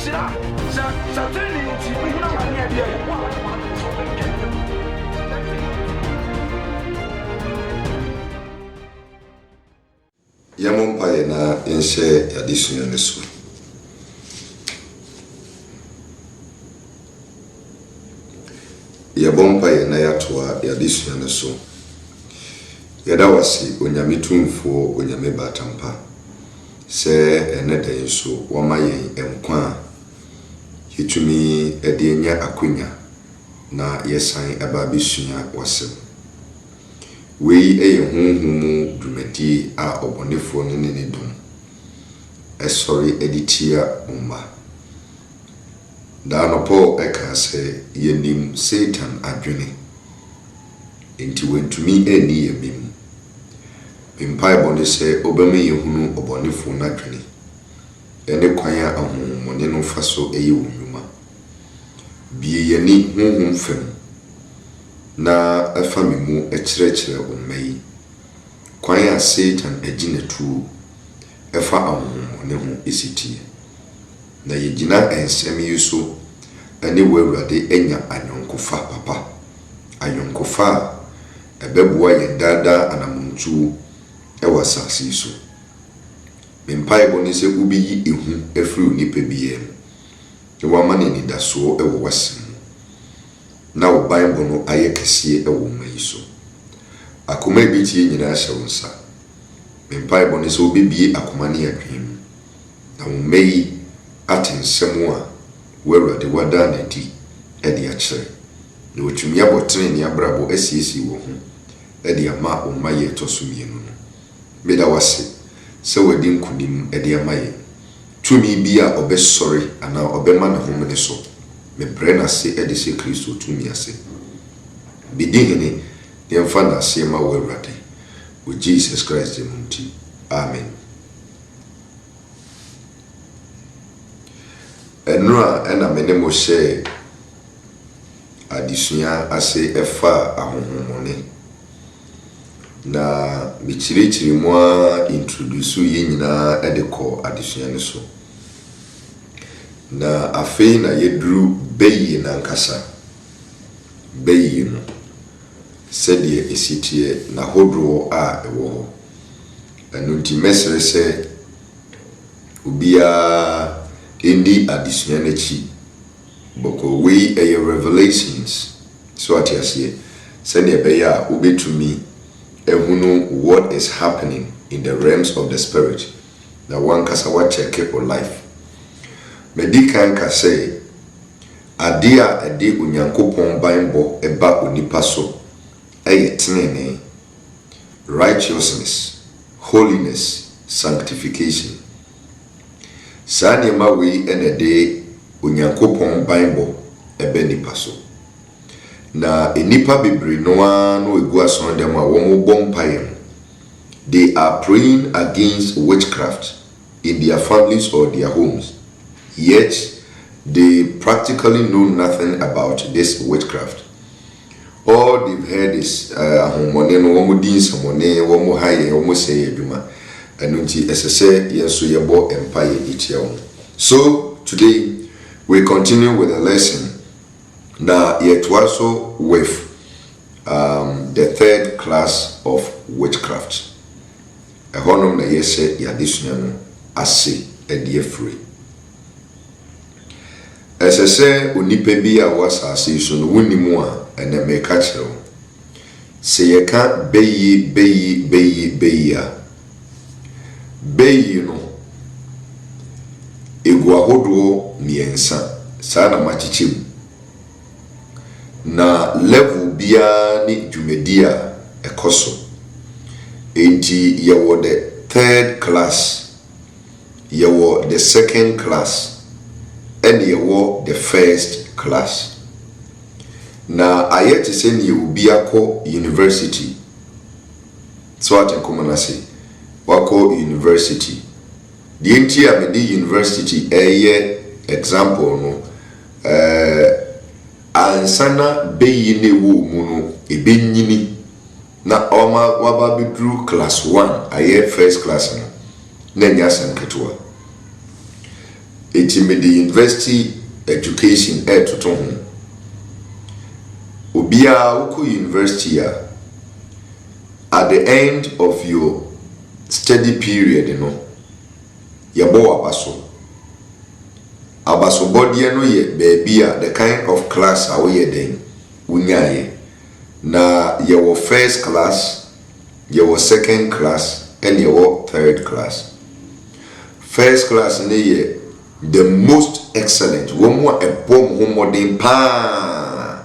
Sina, Saturday, you know, my dear. Yamon Payena in share addition this one. Yabon Payena Yatwa addition this one. Yadawasi, Onyamitumfo, Onyameba Tampa. Say another so, Wamaye Mkwa. Hitumi Edienya Akunya. Na yesan ababisunya wasem. Wei humu dumedi a obonefo ne dum. Sorry editia umma. Da no po eka se yenim Satan adwene. Enti wentumi eni yemim. Mpai bone se obeme yehunu obonefo na adwene. Ene kwanya ahumone no faso eye wunuma. Biye yeni huhum fem. Na afami mu ekyerɛkyerɛ onmai kwan ya Satan aginatu efa ahomone ho esitie na yegina ensɛm yi so ane wawurade anya anyonkofa papa anyonkofa ebeboa ye dada anamuntu ewa sase so mempai boni se ubiyi ehu efiri onipa biye e wa mane ni daso ewo wasim na wo Bible no aye kese ewo mai so akoma ebitie nyina hye wonsa mempai boni se obibie akoma ne adwem na wo mai atensem a wawurade wada na di ede akyere na otumi abotre ne abrabo asiesi wo ho ede ama o maye tosomienu no meda wase se wadi nkunim ede amaye tumi bia obesori ana obema na homene so me brena se edise Kristo tumi ase bidihene ne mfana se ma wawurade o Jesus Christ munti amen. Enura ena menemo she adisunya ase efa ahohomone na michirichiri mwa introduce ye nyina edeko adisunya ne so na afei na yedru beyi na nkasa beyi no sedie esitie na hodro a ewo ho anunti mesere se ubia indi adisunya na chi boko we revelations so atiasie sedie beya ubetumi ehunu what is happening in the realms of the spirit na one kasa wa check your life medikan ka say adia ede onyankopon banbo eba onipa so tenene righteousness holiness sanctification sani ma we enede onyankopon banbo ebe nipa so na enipa bebre noa no egu ason dem a wo bompaye they are praying against witchcraft in their families or their homes. Yet they practically know nothing about this witchcraft. All they've heard is ahomone no womo din samone womo haye womo sey adwuma anunti esese yeso yebo empire itiawo. So today we continue with the lesson now yet also with the third class of witchcraft. A honor na yese yadisunya no ase edie free. Esese onipa bi a wasase so no wonimu a ene meka kyerɛw se yeka beyi a beyi no egu ahodo miensa saa na machichim na level bia ni dwumedi a ekoso enti yewo the third class yewo the second class and yewo the first class. Na ayeti se ni obi akọ university so atenkomo na se wako university the enti me di university eye example no ansana beyi ne wo mu no ebenyini na oma waba bedru class 1 aye first class no na nya sanketwa eti me the university education to ho obia woko university at the end of your study period yabo abaso body no ye baby the kind of class we den wunyaye na your first class, your second class, and your third class. First class ne the most excellent. One more a bomb homodin pa.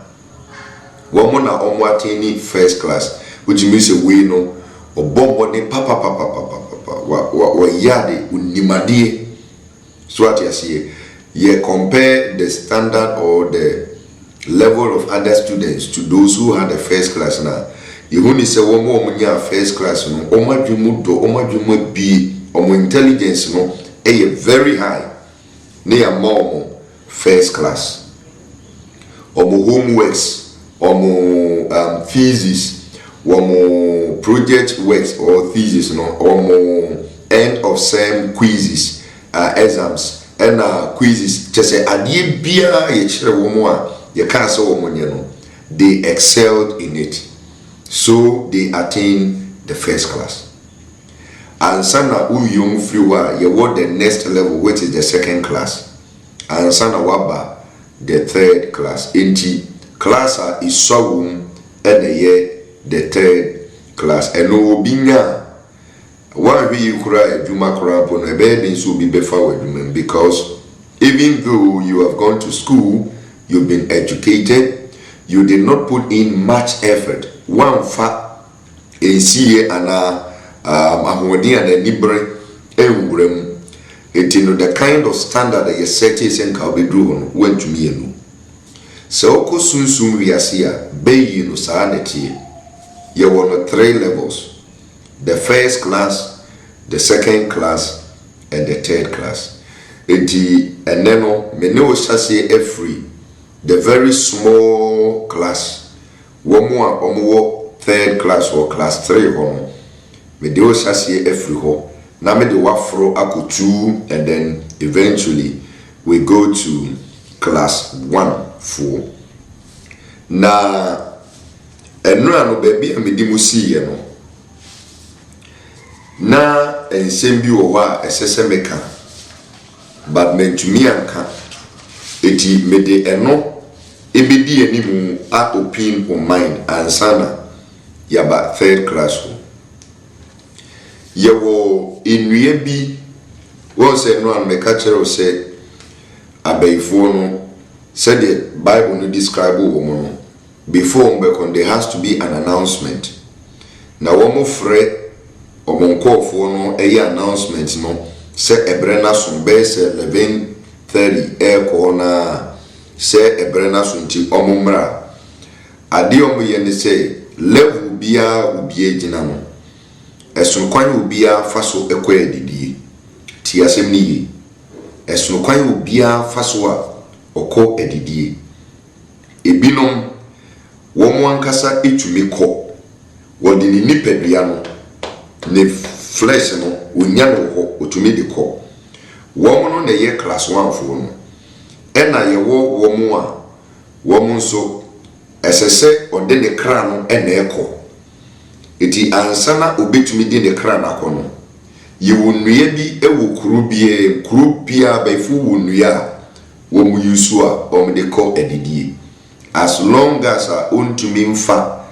One more na omwatini first class, which means a we no or bomb modin papa wa yade unimadi. So what you see, you compare the standard or the level of other students to those who had the first class now. You only say one more first class, no, be intelligence, no, very high. Near more first class. Homeworks, thesis, project works or thesis, no, end of sem quizzes, exams, and quizzes. Just say, "Adie bia ye chere womo you can't say they excelled in it, so they attained the first class. And sana young flew you were the next level, which is the second class. And sana waba the third class. Inti class is so and the third class. And no binya why be you cry Juma Kurapon a bed so be before women, because even though you have gone to school, you've been educated, you did not put in much effort. One fact is here and ahodi and libre embrem. It you know the kind of standard that you set is and can be drawn went to me. So soon we are here, be you know sanity. You were 3 levels: the first class, the second class, and the third class. And then me no say free. The very small class, one more third class or class 3 home. Me de o sase every ho. Na me de wafro ako 2, and then eventually we go to class 1-4. Na enura no baby me di musi ye no. Na ensem bi wo wa esese meka. But mentumi anka. Eti me de eno ebedi animu a open on mind and sana yaba third class ho. Yewo enue bi won say no an meka kire say abaifo no said the Bible no describe wo mo no before there has to be an announcement. Na wo mo frɛ omonkofo no announcement no say ebrena so be say 11:30 corner say ebrena so nti omumra ade omoye ne say level bia obi agina no esun kwan obi afaso ekwa adidie ti asem ni yi esun kwan obi afaso a okọ adidie ebinom wo mo ankasa etumi kọ wodi ni nipadua no ne flesh no onya no ho otumi de kọ wo mo no na ye class 1 fo no ena ye wo mo a wo mo nso esese ode ne kra no ena ekọ eti ansana obetumi de ne kra na akọ no ye wo nnua bi ewo kuru bia baifu wo nnua wo mu yusu a om de kọ adidie as long as ontumi mfa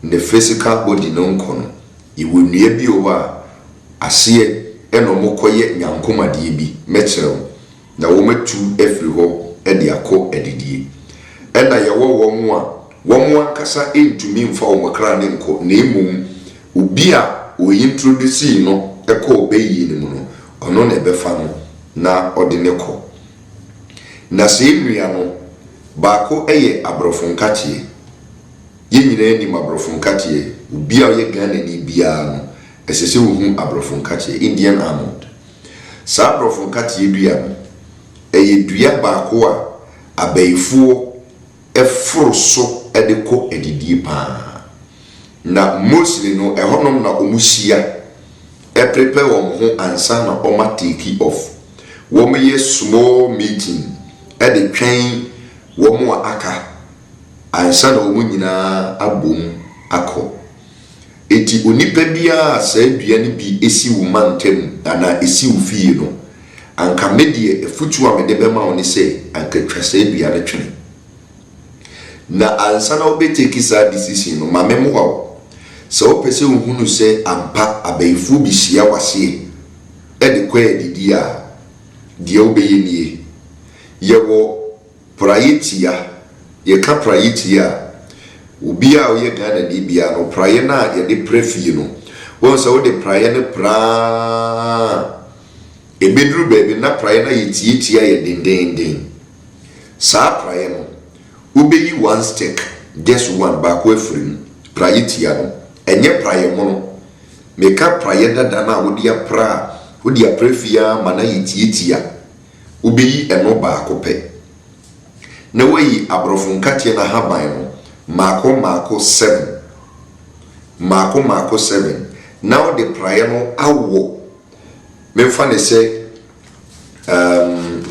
the physical body no nkọ no ye wo nnua bi o wa ase eno mokoye nyankomade bi mekyerɛw na wo matu afiri hɔ de akɔ adidie ɛna yɛwɔ wɔn mo ankasa entumi mfa wo kra ne nkɔ na emom obi a o introduce no ɛkɔ obeyi ne mu no ɔno na ɛbɛfa no na ɔde ne kɔ na sɛ nnua no baako ɛyɛ abrɔfo nkatie yɛnyina ni abrɔfo nkatie obi a ɔyɛ Ghana ni bia no esese wo hu abrɔfo nkatie Indian almond sa abrɔfo nkatie dua no ɛyɛ dua baako a abayifuo ɛforo so ɛde kɔ adidie paa na mostly no ɛhonom na omuhia prepare wɔn ho ansa na ɔma take off wɔn yɛ small meeting ɛde twɛn wɔn aka ansa na wɔn nyinaa abom akɔ eti onipa biara saa aduane bi esi wo mantam ana esi wo fie no anka medie efutu a mede bɛma wo ne sɛ anka twa saa aduane twene na ansa na wobɛteki saa decision no mame mo wawo sɛ wopɛ sɛ wohunu sɛ ampa abayifu bi hyia waseɛ ɛde kɔ adidi a deɛ wobɛyɛ nie yɛwɔ prayetia yɛka prayetia obi a oyɛ Ghana ni bia no praye na yɛde prefie no wɔn sɛ wode praye ne pra ebeduru baabi na praye na yɛtietia yɛ dendenden saa praye no wobɛyi one stick just one baako afirim prayetia no ɛnyɛ praye mo no meka praye dada na wode apra wode aprefia ma na yɛtietia wobɛyi ɛno baako pɛ na wayi abrofo nkatie na haban no mako 7 mako 7 now the prayer no awo memfa ne sɛ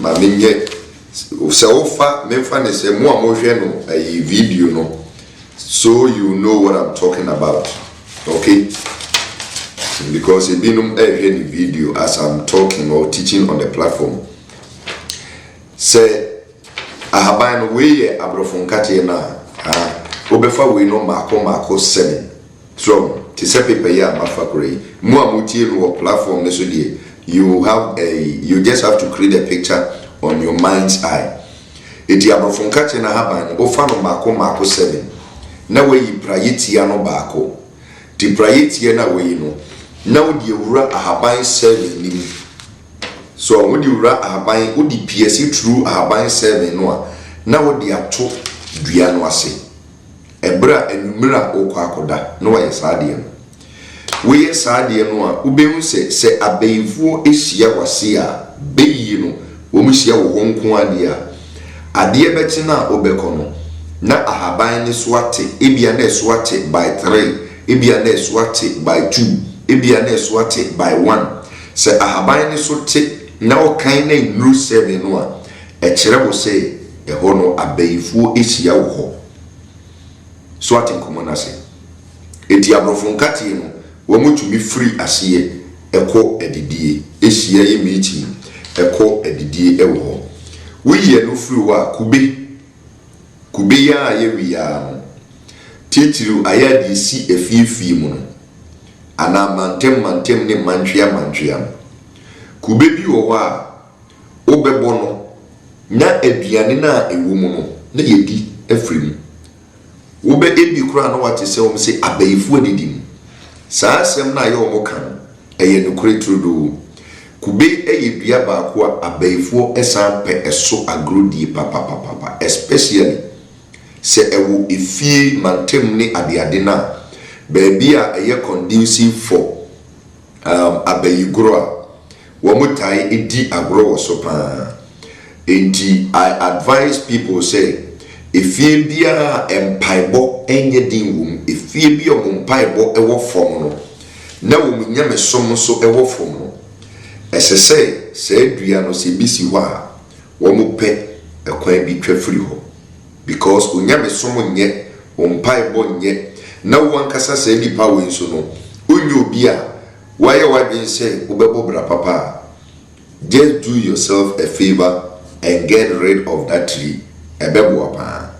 ma menye sɛ ofa memfa ne sɛ mo a mo hwɛ no ayi video no so you know what I'm talking about, okay? Because it been every video as I'm talking or teaching on the platform say ahaban no we abrofo nkatie na obefa we no mako 7 so to say paper ya mafakure mu amutie no platform ne so die you just have to create a picture on your mind's eye eti abrofo nkatie na haban ofa no mako 7 na we prayetia no baako ti prayetia na we no na odi ewura ahaban 7 nim so odi ewura ahaban odi PS through ahaban 7 no a na odi ato dua no ase ebra enumira okọ akoda no wa yesade no we yesade no a ubehu se abeyifuo ehia wase a beyi no wo mu hia wo honko ade a ade beti na obekọ no na ahaban ne so ate ebia na so ate by 3 ebia na so ate by 2 ebia na so ate by 1 se ahaban ne so te na okan na nuru 7 no a ekire wo se eho no abeyifuo ehia wo ho so ate nkomo na se eti abrofo nkate no wo mutumi free asiye eko edidie ehia ye meeting eko edidie ewo ho wo ye no free wa kube ya ye wiya titiru ayadi si efiefi mu no ana mantem ne mantwea kube bi wo wa obebo no na aduane na ewo mu no na yedi afrim wo be ebi kura na wate se wo se abayifu adidim saa asem na ye wo kan eye nokure trudo kube eye dua baako a abayifu esan pe eso agrodie papa especially se ewo efie mantem ne adeade na baabi a eye conducive for abayigro a wo mutai edi agro wo so pa enti I advise people say efie bia empaibo enye din wum efie bia o empaibo ewo fom no na wo nyame som so ewo fom no esese se adua no se bisi ho a wo mu pe ekwan bi twafiri ho because onyame som nye o empaibo nye na wo ankasa se nipa we nso no onye obi a waye wadwen se obebo bra papa just do yourself a favor and get rid of that tree ebebo apa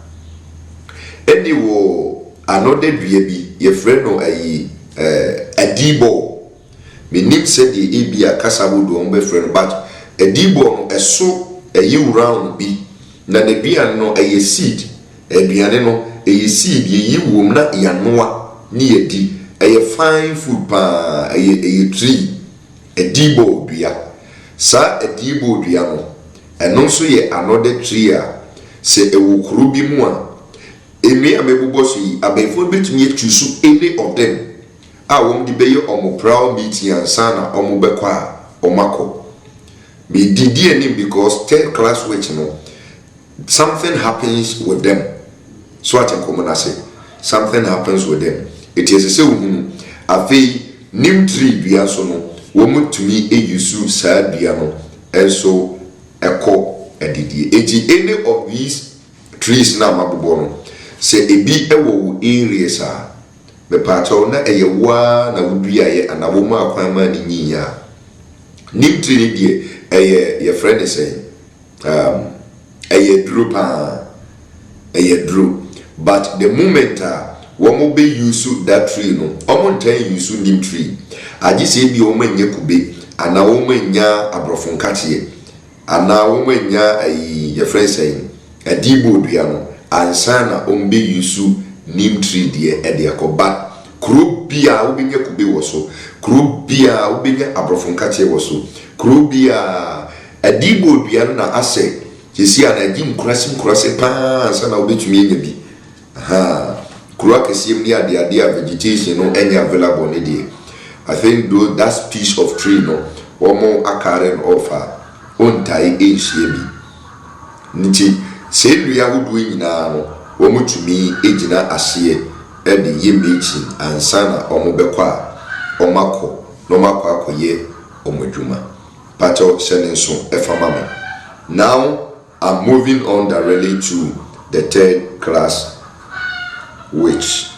eni wo another dua bi ye friend no ayi adibo menim se de ebia kasabodo on be friend but adibo no eso ayi round bi na ne bia no ayi seed aduane no ayi seed yi wom na yanoa ni yedi ayi fine food pa ayi tree adibo dua sa adibo dua no eno so ye another tree a se ewo kuru bi mu a emi amebubo so yi abefo betumi etusu any of them a wom di beye omo proud meeting ansana omo bekwa omako me didi any because third class which no something happens with them so at enkomona say something happens with them it is say uhunu afei nim tree dua so no wom tumi eyusu saa dua no enso eko edidie eti any of these trees na mabobo no se ebi ewo areas a me pato na eyewa na wudua ye anawo ma akwan ma ni nyiya nim tree die ye friend say duro pa duro but the moment womo be use that tree no omo ntan use nim tree agi se bi omo nya kube ana omo nya abrofon katie ana omo nya ye friend say adibo dua no ansa na omo be use nim tree die e de akoba kuro bia obenya kube wo so kuro bia obenya abrofon katie wo so kuro bia adibo dua na ase jesi ana jim kurase pa ansa na obetumi nya bi kuro akesiem ni ade vegetation no any available ne die I think though that piece of tree no omo akaren offer ontai ehie bi nti se nua hudu nyina no omo tumi ejina ahye e de yemechi ansa na omo bekwa omako no makwa akoye omodwuma pato senenso efama me. Now I'm moving on directly to the third class witch.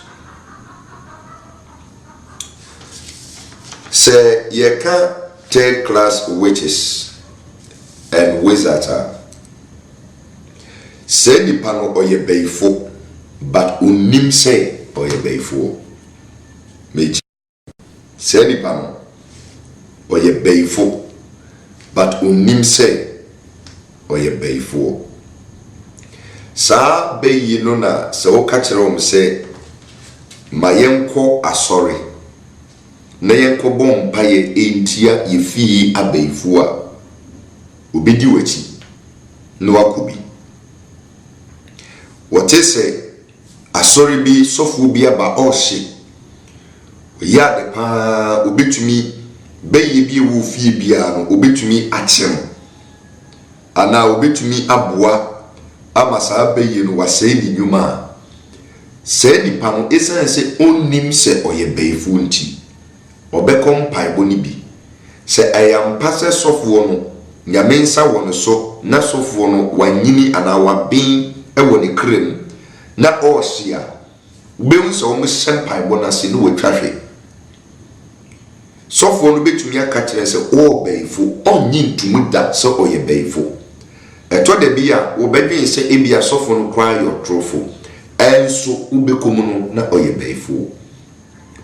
Say ye can third class witches and wizards say nipa no oye beifo but unim say oye beifo meji say nipa no oye beifo but unim say oye beifo sa beyi no na se wo ka kire wo se mayenko asori na yenko bompa ye entia ye fi abeifo a obedi wachi no wakobi wote se asori bi sofu bi aba ohye ya de pa obetumi beyi bi wo fi bia no obetumi akyem ana obetumi aboa ama saa beyi no wasei ni nyuma se ni pa no esan se onnim se oye beifo nti obekom paibo ni bi se ayampa se sofuo no nyame nsa wono so na sofuo no wanyini ana wabin ewo ne krem na ohia beun se o mo hyen paibo na se no watwahwe sofuo no betumi aka kire se o beifo onyi ntumu da se oye beifo eto de bia wo bedwen se ebia sofuo no kwa yo trofo enso ubekom no na oye beifo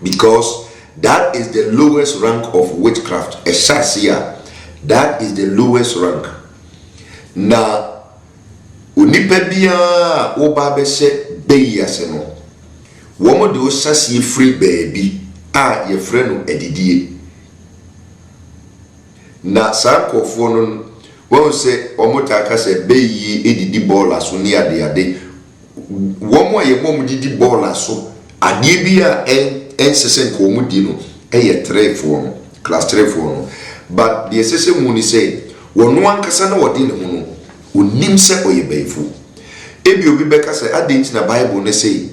because that is the lowest rank of witchcraft. Esasia, that is the lowest rank. Na unipa bia oba be se beyi ase no. Womo de osasi free baby a ye frɛ no edidie. Na sankofo no wo se omo taka se beyi edidi ball aso ni ade womo ye mom didi ball aso ade bia ensese ko mu di no eye 3 fo no class 3 fo no but the sese mu ni say wono ankasa na wodi ne ho no onim se oye baifo ebi obi beka say adenti na bible ne say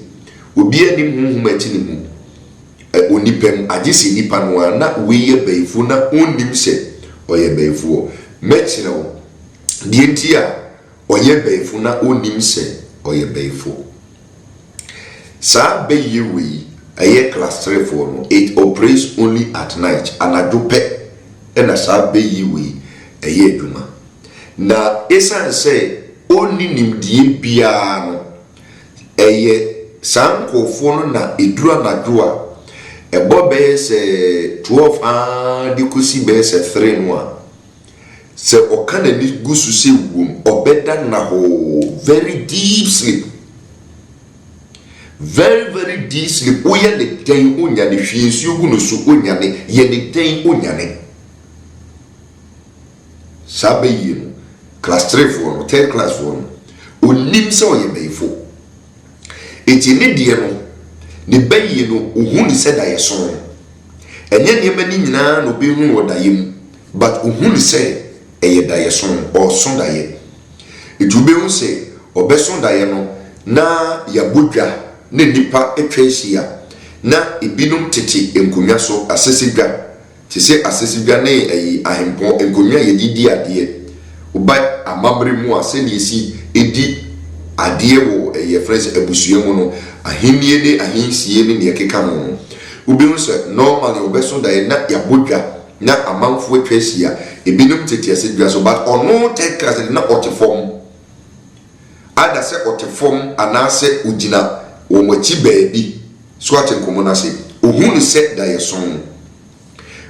obi anim hunhum achi ne mu onipem agisi nipa no na weye baifo na onim se oye baifo mechire wo die ntia oye baifo na onim se oye baifo sa beyi wi aye class 3 for no it operates only at night anadope ena sa beyi wi aye aduma na esan say oni nimdie bia no aye sankofo no na edura nadoa ebo be se 12 de kosi be se 3 no a se okana ni gusu se wum obeda na ho very deep sleep. Very very deep sleep. Oya de ten onya ne hwiensu ogu no so onya ne ye de ten onya ne. Sabe yi no class 3 for no 10 class for no onim se oye beifo. Eti ne de no ne bayi no ohun ni se da ye so. Enye ne mani nyina no be hu wo da yem but ohun se eye da ye so or so da ye. Eti be hu se obeso da ye no na ya bodwa ne nipa etwa hia na ibinum tete enkonwa so asese dwa te se asesibia ne ahempo enkonwa ye didi ade uba amabre mu ase ne si edi ade wo friends abusua mu no ahenie ne ahensie ne ne keka no ubi so normally obeso da na yabodwa na amanfo atwasia ebinum tete asedwa so but ono take class na otifom ada se otifom anase ugina wo machi baabi so ate nkomo na se ohunu se da yeson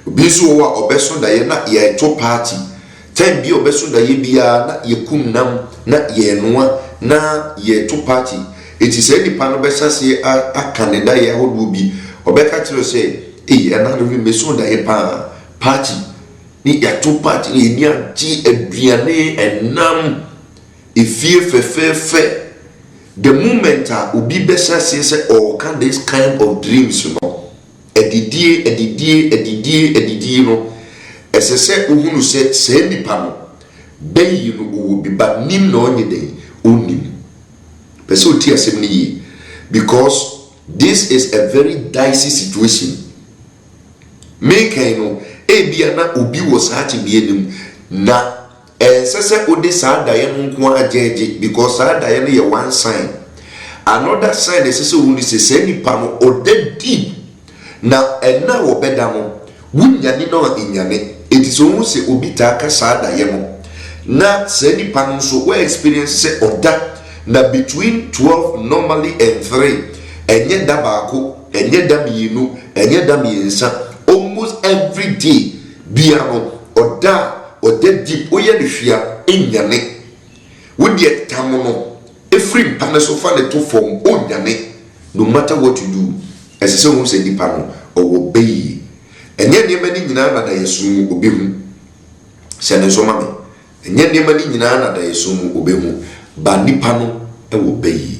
obi so wa obeso da ye na ye to party time bi obeso da ye bia na ye kumnam na ye noa na ye to party eti se nipa no besase a Canada ye hodo bi obeka tiro se na do meso da ye pa party ni ya to party ni ni agi aduane enam efie fefefe the moment obi besase se all can this kind of dreams no edidie no esese ohunu se nipa no beyi no wo bi ba nim no onye den onim pese oti asem ni yi because this is a very dicey situation make no ebia na obi wo saati bi enim na esese odi saa daye no nko ajeje because saa daye no ye one sign another sign esese ohunu se nipa no ode deep na ena wo beda mo wunyane no inyane etiso hu se obi ta ka saa daye mo na se nipa no so we experience se oda na between 12 normally and 3 enye da baako enye da mienu enye da miensa almost every day bia no oda deep oye ne hwia enyane wodi etam no every mpane so fa ne to form onyane no matter what you do esese hu se nipa no owo beyi enye niema ni nyina na da yesu obi hu se ne so mame enye niema ni nyina na da yesu obi hu ba nipa no ewo beyi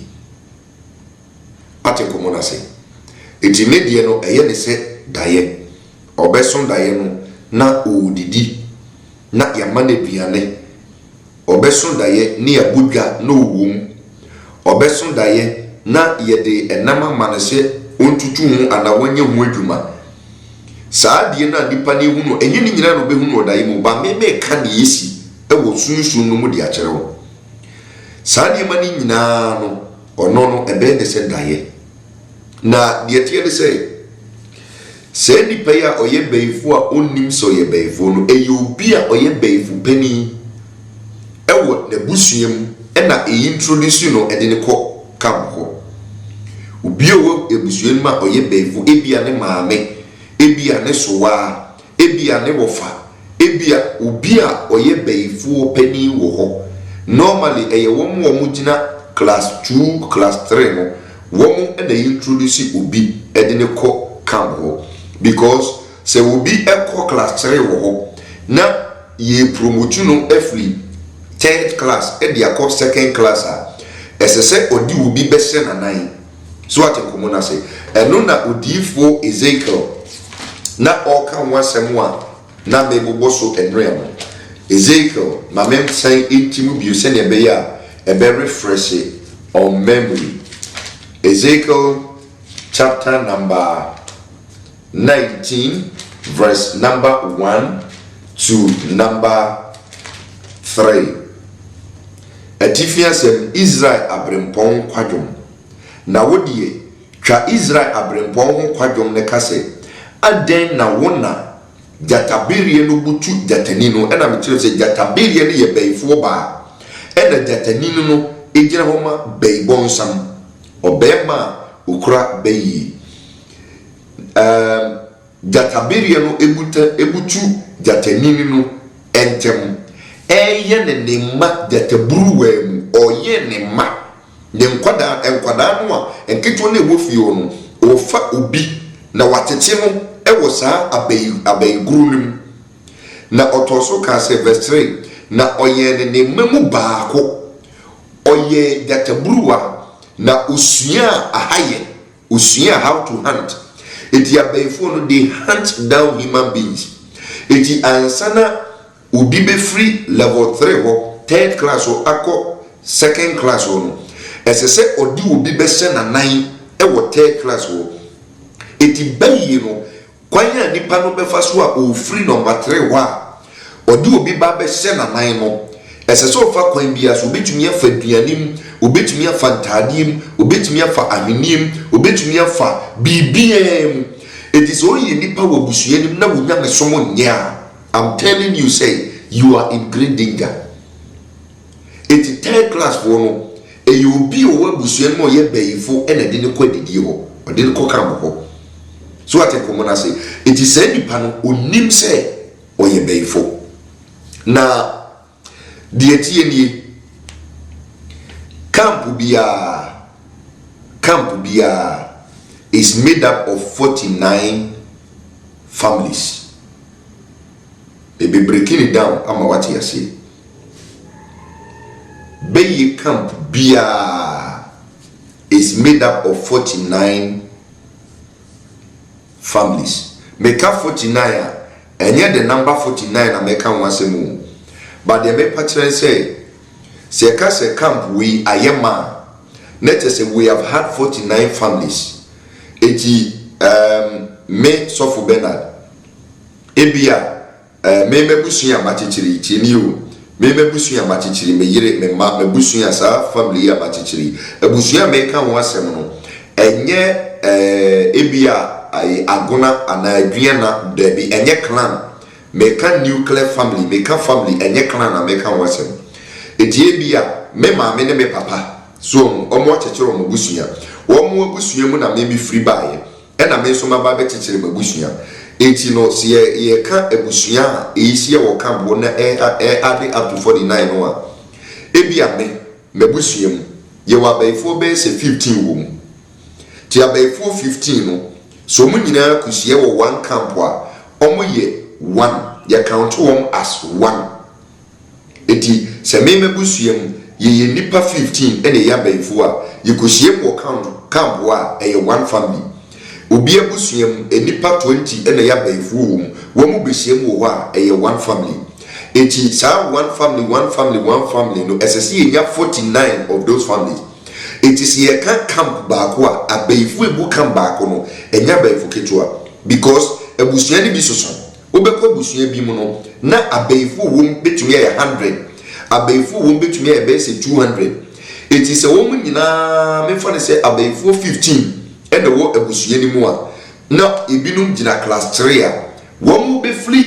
ate komo na se eti medie no eye ne se daye obeso daye no na odidi na yamane duane obeso daye ni abudwa na owum obeso daye na yede enama manese ontutu hu ana wanye hu adwuma saa die na nipa ne hu no enye ni nyina no be hu no daye mu ba me ka ne yesi ewo sunsun no mu di akere wo saa die mani nyina no ono no ebe ne se daye na die tie de se nipa ya oye beifo a onnim so ye beifo no obi a oye beifu pani ewo na busuam na introduce no ede ne ko kamko obi owo ebusuam ma oye beifu ebia ne maame ebia ne sowa ebia ne wofa ebia obi a oye beifu pani wo ho normally eye wo gina class 2 class 3 no wo na introduce obi ede ne ko kamko because se obi ekọ class 3 wo ho na ye promote no every 3rd class e dia ko 2nd class esese odi obi bese na nan so ate komo na se eno na odifo Ezekiel na oka wasem a na mebobo so enrem Ezekiel mamem san entimu bio se ne be ya e be refresh on memory Ezekiel chapter number 19 verse number 1 to number 3 Atifiasem Israel abrempon kwadwom na wodie twa Israel abrempon ho kwadwom ne kase aden na wona jatabirie no butu jatani no ena metire se jatabirie ne ye beifo ba ena jatani no ejira homa beibonsam obema ukura beyi jatabirie no ebutu jatanini no entem eye ne ma jatabruwa mu oye ne ma ne nkwada no a enketo na ewofio no ofa obi na watete no ewo saa abai guru na otoso ka se verse 3 na oye ne mamu baako oye jatabruwa na usua ahaye usua how to hunt eti abaifo no they hunt down human beings eti ansana obi be free level 3 ho 3rd class ho akọ 2nd class ho no esese odi obi be se na nan e wo 3rd class ho eti bayi no kwanya nipa no befa so a o free number 3 wa odi obi ba be hye na nan no ese so fa kwan bia so obetumi afa duanim obetumi afa ntadiem obetumi afa ahwenim obetumi afa bibiem. It is only nipa wo busuanim na wonya ne somo nya. I'm telling you, say you are in great danger. It is third class for no e you be o busuanim o ye bayifo e na de ne kwadidi ho o de ne kokam ho. So what I come say, it is said nipa no onim say o ye bayifo. Na the etieni camp bia is made up of 49 families. They be breaking it down. I'm what you say. Bayi camp bia is made up of 49 families. Make up 49 and yet the number 49 I make one say. But the main patron say camp we ayema. Let us say we have had 49 families. Eti me Sofo Bernard ebia me mebusuya machichiri tiniu me mebusuya machichiri me yire me ma mebusuya sa family ya machichiri ebusuya me kan ho asem no enye ebia agona anaduya na debi enye clan me kan nuclear family me kan family enye clan na me kan ho asem eti ebia me ma me ne me papa so omo achechero mo busuya womo abusuya mu na me bi free bae e na me so ma ba be chechire abusuya enti no se ye ka abusuya e isi wo camp wo na add up to 49 no a e bia me abusuya mu ye wa baifo be se 15 wo mu ti abaifo 15 no so mu nyina kusie wo one camp a omo ye 1 ye count won as 1 enti se me abusuya mu ye nipa 15 ene ya baifo a ye kusie wo camp wa e 1 family obi abusuam enipa 20 ene ya baifo wo mu behiem wo a e 1 family eti sa 1 family no esese enya 49 of those families. It is ye can camp back wa abaifo ebu camp back no enya baifo ketua because abusuani bi soso obekọ abusuani bi mu no na abaifo wo betumi ya 100 abaifo wo betumi ya be se 200. It is a woman nyina me fa ne say abaifo 15 and the wo abusuani mu a na ebinum gina class 3 a wo mu be free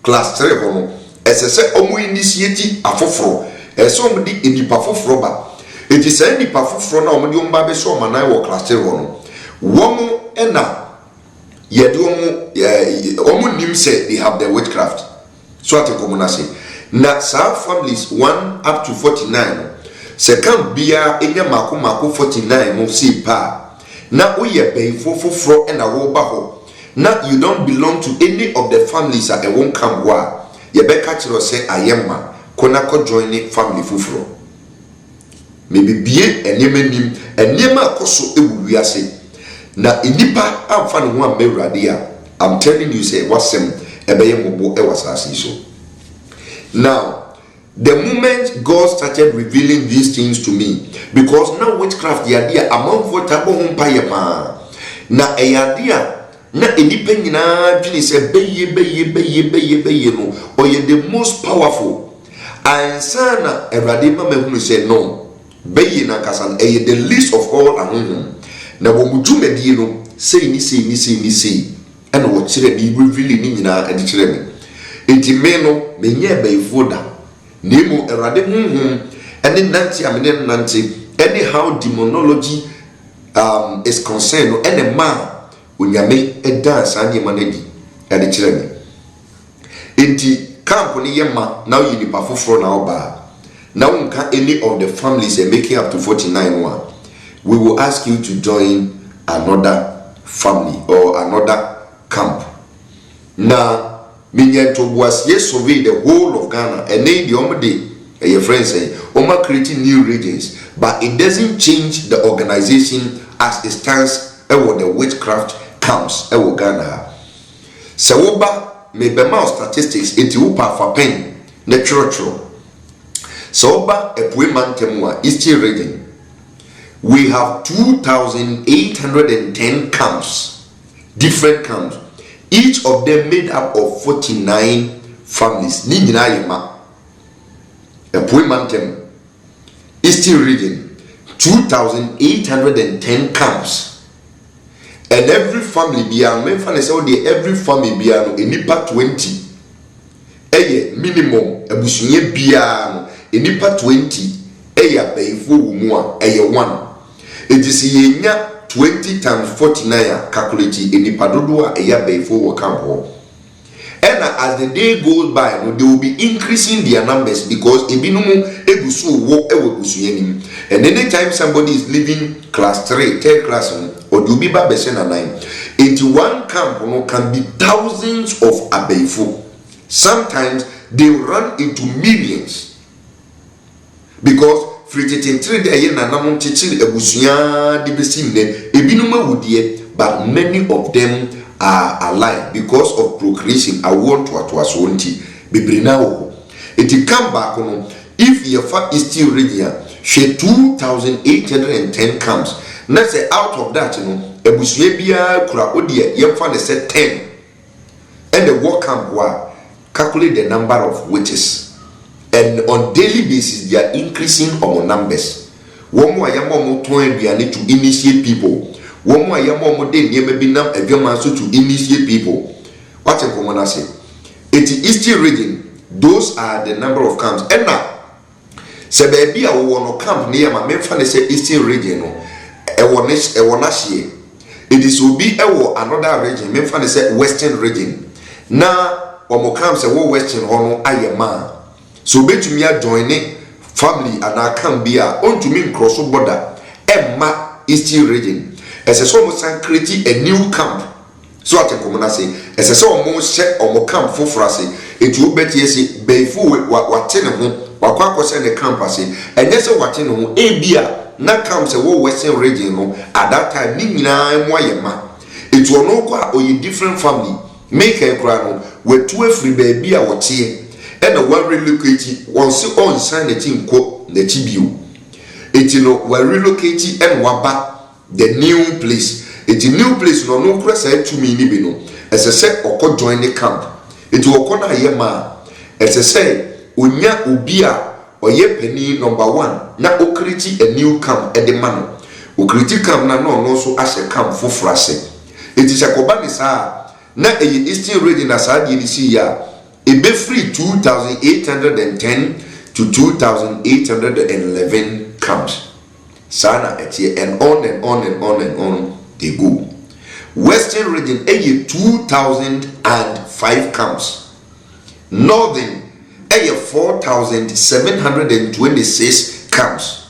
class 3 ho no esese omu initiate afoforo eso mu di enipa foforo ba. It is any foforo na omu di omba be so manan wo class 3 ho no wo mu ena ye di omu nim say they have the witchcraft. So at komuna say na sa families 1 up to 49 se kan bia enya mako 49 mo si pa na uye baifo foforo na wo ba ho na you don't belong to any of the families at the one camp wa ye be ka kiro say ayema kona ko join family foforo me bibie enema akoso ewu wiase na enipa amfa ne ho amewrade a I'm telling you say wasem ebeye mobo e wasase so. Now the moment God started revealing these things to me, because now witchcraft the idea among what pa na idea na enipa nyina dwene se beye no or you the most powerful ansana erade ma mahunu say no beye na kasan the least of all among na wo mudwumadi no say ni and wo kire ni revealing ni nyina ade kire me enti me no menye bayifo da nemo erade and nanti amene nanti anyhow demonology is concerned no any man onyame dance anye manadi ade kire me enti camp ni yema now you nipa foforo na oba now unka any of the families are making up to 49 one we will ask you to join another family or another camp. Now Minyanto was yes survey the whole of Ghana and then the omade your friends say Oma creating new regions, but it doesn't change the organization as it stands ewo the witchcraft camps ewo Ghana. Sawoba me be ma statistics enti upa for pen natural. Sawoba epwe mantemwa Eastern region we have 2,810 camps, different camps. each of them made up of 49 families. Ni nyina yema. Epui Mountain, Eastern region, 2,810 camps. And every family biano, every family biano, enipa 20. Eye minimum, ebusunye biano, enipa 20. Eye beifo umua, eye 1. It is yenya 20 times 49 calculate enipa dodoa eye beifo wakampo. And as the day goes by, they will be increasing their numbers because ebinumu ebusu wo ewebusuyenim. And anytime somebody is leaving class 3, 3rd class, or Dubiba Besena 9, into one camp can be thousands of abeifu. Sometimes they run into millions because but many of them are alive because of procreation. I want to aswanti bebrina. It come back if your fat is still region, she 2,810 camps. Let's say out of that, ebusuye bia kura odie yemfa ne say 10. And the work camp wa calculate the number of witches. And on daily basis they are increasing our numbers. One more yamo to initiate people. One more yamo de nyemebinam edwamanso to initiate people. What a common say? It is Eastern region. Those are the number of camps. And now, se baby a wono camp near my memfa ne say Eastern region no. It is will be another region. Memfa ne say Western region. Now, omo camp say wo Western hono ayema. So betumi a join family and I can be a on to mean cross border Emma Eastern region. As a so much create a new camp. So I can say as a so almost check on camp for frase. It will bet yes before what ten wakwa send the campus and yes what ten abia na camp say wo Western region no at that time ni nyina moyema. It will no kwa or different family make a crown with 2 free baby a what and the one relocated once on sign the team quote the TBU. It were relocated and waba the new place. It's a new place no cross to me nibino. As I said, or join the camp. It will corner yema. As I say, unya ubia or ye penny number 1. Na okriti a new camp at the man. Okriti camp na no so as a camp for frase. It is a kobanisa. Na a Eastern region as I did see ya. It be free 2,810 to 2,811 camps. Sana etie and on and on and on and on they go. Western region 2,005 camps. Northern 4,726 camps.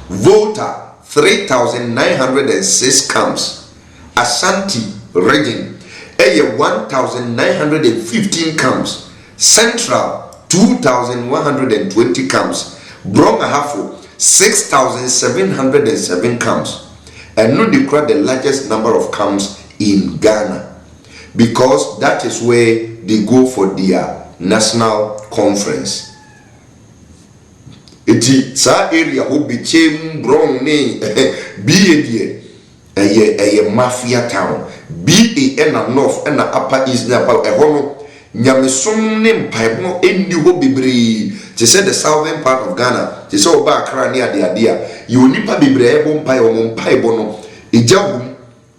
Volta 3,906 camps. Ashanti region 1,915 camps. Central 2,120 camps. Brongahafo 6,707 camps. And no declare the largest number of camps in Ghana because that is where they go for their national conference. Iti sa area ho be chem brong ne BA a mafia town. BA and north and upper east na pa e hono nyamesom ne mpaebo endi ho bebre. They said the southern part of Ghana. They said oba Accra near the idea. You nipa bebre ebo mpai o mpaebo no ejahum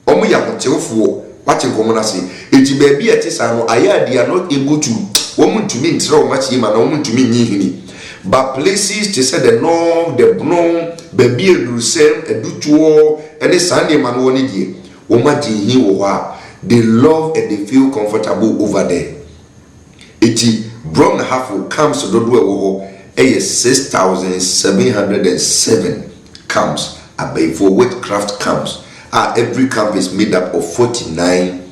omo ya hotelfo watching common say eti baby etisa no aya they are not able to woman to me ntra o machi ma na woman to me nyihini. But places they said the north, the bron, baby edurusem edutuo and the Sunday man woni die wo machi hi wo ha. They love and they feel comfortable over there. Eti Brongahafo camps to Dodo 6,707 camps for witchcraft camps. Every camp is made up of 49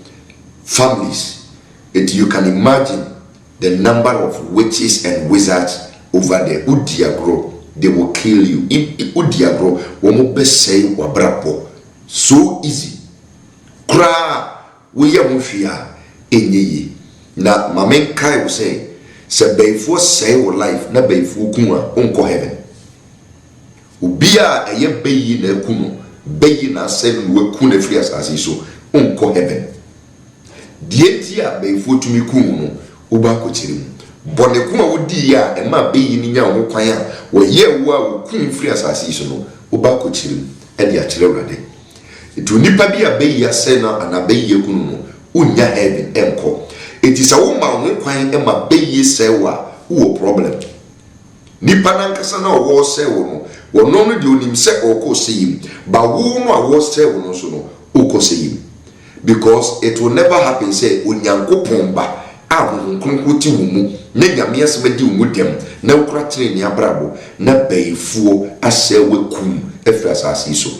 families. You can imagine the number of witches and wizards over there. Udiagro, they will kill you. Udiagro, womo besay wabrapo. So easy. Kra, we yamufia enye. Na mamen kai will say, before say your life, na before kuma unko heaven. Ubia a ye bayi na kuno, bayi na seven we kune free as so unko heaven. Dientia be fo tumi kum no oba kochirim bone kuma wodi ya e ma be yi ni nya wo kwan a wo ye wo a wo kum free asase so no oba kochirim e dia kire wrade etu nipa bi a be yi ase na ana be yi kunu no unya heaven enko etisa wo ma wo kwan e ma be yi se wa wo problem nipa nankasa na wo se wo no wo no no de onim se okose yim ba wo no a wo se wo no so no okose yim. Because it will never happen say onyankopon ba ahonkronkoti wumu na nyame asebedi wumu dem na ukratire ni abrabo na baifuo ahyewe kum efra asase so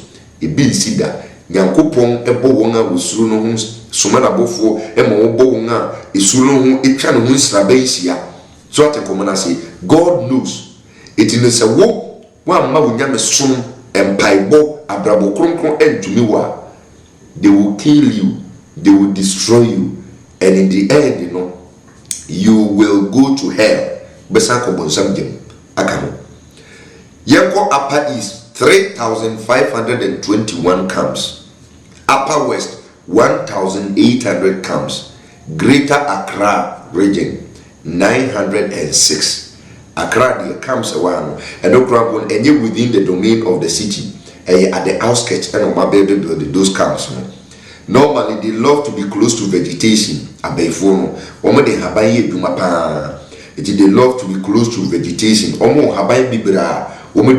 ebi nsida nyankopon ebo won a wosuru no hu somana bofo ema wo bo won a esuru no hu etwa no hu nsrabe hia so atekomana say God knows it is a wo wa ma wonyame som empaibo abrabo kronkron entumi wa. They will kill you, they will destroy you, and in the end, you will go to hell. Besako bonsam jem akamo. Yanko Upper East 3,521 camps. Upper West 1,800 camps. Greater Accra region 906. Accra the camps one and Okrabon and you within the domain of the city. At the outskirts and build those camps. Normally they love to be close to vegetation. Abeifono, omo de habaye dumapa. They love to be close to vegetation. Omo habaye bibra, omo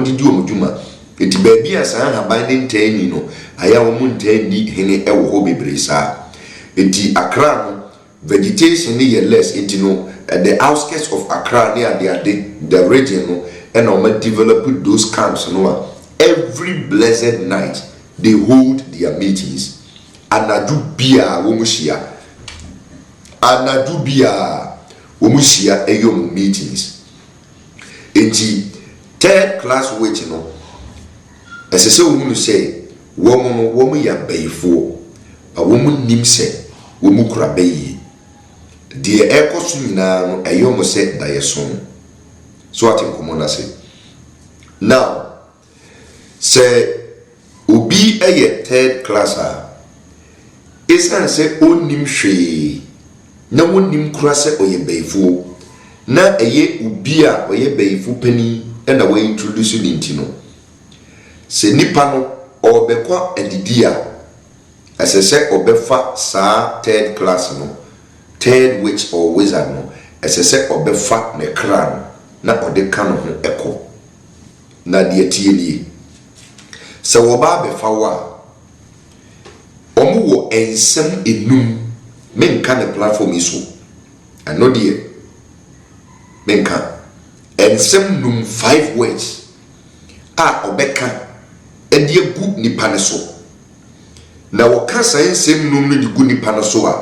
di duma. Iti baby asa habaye nteni no. Aya omo nteni hene ewo ho bibrisa. Iti Accra vegetation ni less. Iti no at the outskirts of Accra near the region no, and omo develop those camps no. Every blessed night they hold their meetings. Anadu bia womushia eyom meetings. Enti third class wait no. Esese womu say womu ya bayifo. A womu nim se womu kura bayi. Die ekosu nyina no eyom se dayeson. So atenkomo say. Now say obi eye third class esan se onim hwe na wonim kura se oye bayifo na eye obi a oye bayifo pani na we introduce ni ntino se nipa no obekwa edidi a asese obefa sa third class no third witch or wizard no asese obefa ne kran na odeka no ho eko na de atieni se wo ba befa wa omo wo ensem enum menka ne platform iso ano de menka ensem num 5 words a obeka edi egu nipa ne so na wo ka sa ensem num no digu nipa ne so a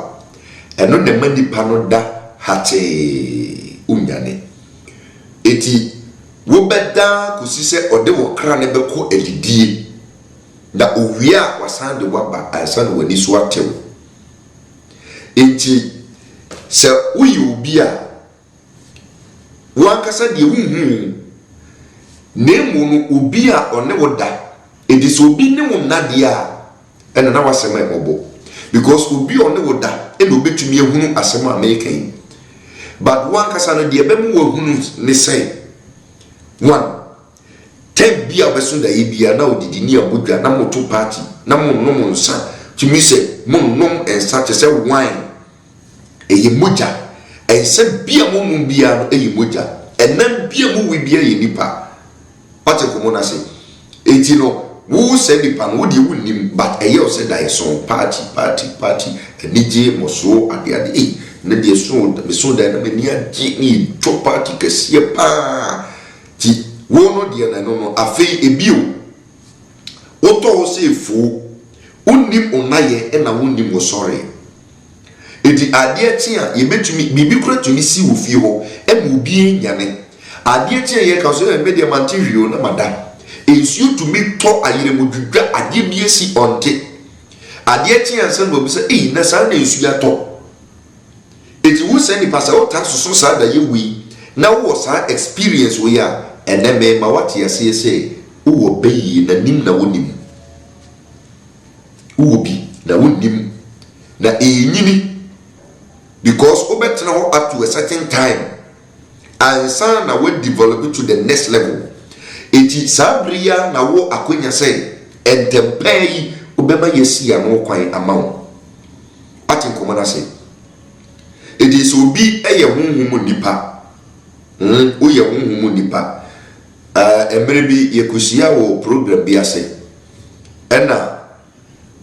eno ne ma nipa no da hate unyane eti wo beda kusise ode wo kra ne beko edidie da owia wasande waba asane wani so atew enti se uyi obi a wankasa de hunhu nemu no obi a one woda edi so obi ne won nade a ena na wasema ebobo because obi one woda e no betumi ehunu asema american but wankasa no de bemu wo hunu ne say one ten bia obeso da yibia na odidi ni abodwa na moto party na monnom nsa tumi se monnom ensa te se wine eye moja ense bia monnom bia no eye moja enam bia mu wi bia ye nipa pate komo na se eti no wo se nipa no de wunim but eye o se da so party enije moso ade na de so da na mani agi ni to party kese pa ti wono de na no afei ebio woto se fu unim onaye na wonim wo sorry edi ade tia ye betumi bibi kura tumi si wo fie ho e mu bi nyane ade tia ye ka so e be de mantivio na mada ensu tumi to ayire modwudwa ade bi esi onte ade tia san bo bi se na san na ensu ya to eti wo se ni pasa o ta so sa da ye wi na wo sa experience we ya eneme ma wati asese uwo beyi na nim na wonim uwo bi na wonim na enyini because obetena ho up to a certain time and san na we develop to the next level eti sabria na wo akonya say entempai obema yesi ya no kwan amawo atin komana say it is obi eye honhom nipa o ye honhom nipa emre bi yekosia wo program bi ase ena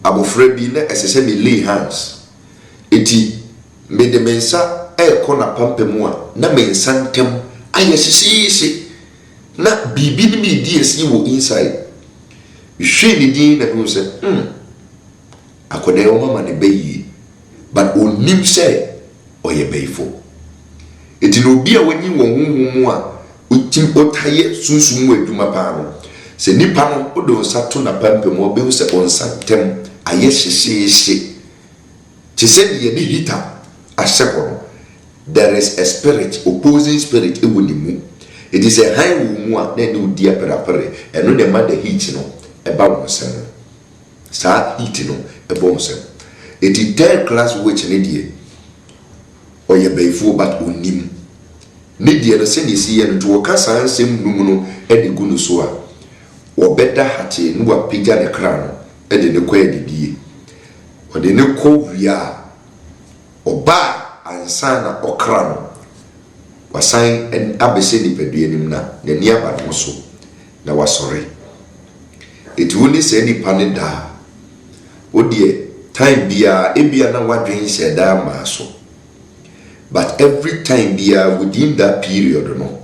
abofra bi na esese me lay hands eti me de mensa ekona pampemu a na mensa ntem aye sisi na bibi ni mi di esi wo inside hwe ni din na hu se akode o mama ne bayi but onim se oye bayifo eti no bi a wani wo honhom a utim otaye sunsun wo adwuma pa no se nipa no odo nsato na pampemu obehu se onsa ntem aye sisi ti se ye ni hita aseko there is a spirit opposing spirit ewonimu it is a high mu a na ni odi aperapere eno de ma the heat no eba wo sem sa heat no eba wo sem it is third class which ne die oye bayfo but onim ne die no se ni si ye no to ka san sem num no e de gunu so a obeda hate no wa pija ne kra no e de ne kwa didie o de ne ko wia oba ansana okra no wasan en abese ni peduanim na ni aba no so na wasore etuuni se ni paneda odie time bia ebia na wadwen se da ma so but every time bia within that period no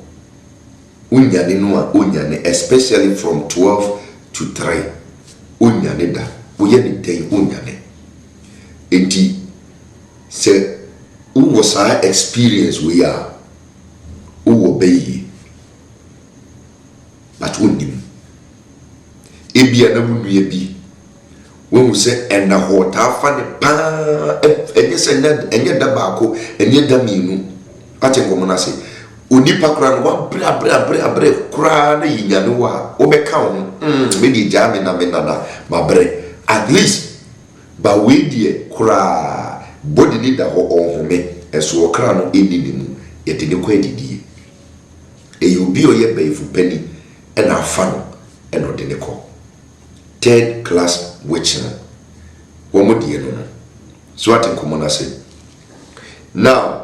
unyane no a unyane especially from 12 to 3 unyane da uye ni den unyane enti se who sa experience we are who obey but unim ebia na munue bi when say ena hota fa ne pa enye se enye da baako enye da minu ate komona se onipa kura no wa bra kura na yinya no wa obeka ho me di jame na me nana mabre at least ba we die kura body ni da ho ohome eso okra no eninimu yete ne kwa didie eyobi oye bayfu pani ena afa no eno de ne ko third class witch no wo modie no so ate komona se now